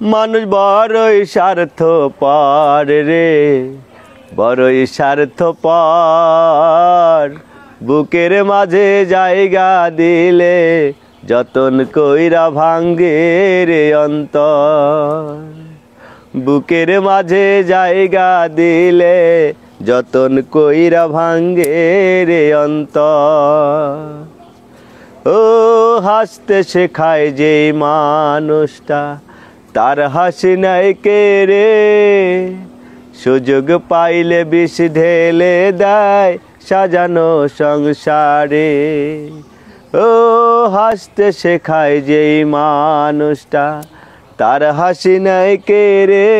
মানুষ বড়ই স্বার্থপর রে, বড়ই স্বার্থপর। বুকের মাঝে জায়গা দিলে যতন কইরা ভাঙ্গে রে অন্তর। বুকের মাঝে জায়গা দিলে যতন কইরা ভাঙ্গে রে অন্তর। ও হাসতে শেখায় যে মানুষটা, তার হাসি নাই কে রে। সুযোগ পাইলে বিষ ঢেলে দেয় সাজানো সংসারে। ও হাসতে শেখায় যে মানুষটা, তার হাসি নাই কে রে।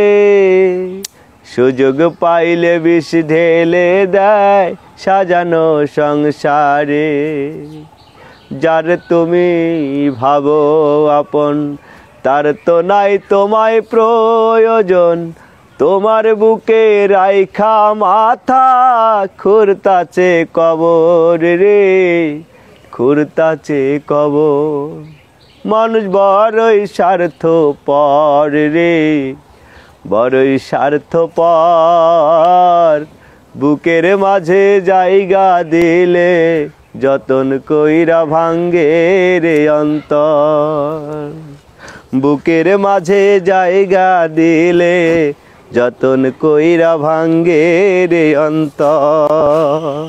সুযোগ পাইলে বিষ ঢেলে দেয় সাজানো সংসারে। যার তুমি ভাবো আপন, তার তো নাই তোমায় প্রয়োজন। তোমার বুকে রাইখা মাথা খুঁড়তাছে কবর রে, খুঁড়তাছে কবর। মানুষ বড়ই স্বার্থপর রে, বড়ই স্বার্থপর। বুকের মাঝে জায়গা দিলে যতন কইরা ভাঙ্গে রে অন্তর। বুকের মাঝে জায়গা দিলে যতন কইরা ভাঙ্গে রে অন্তর।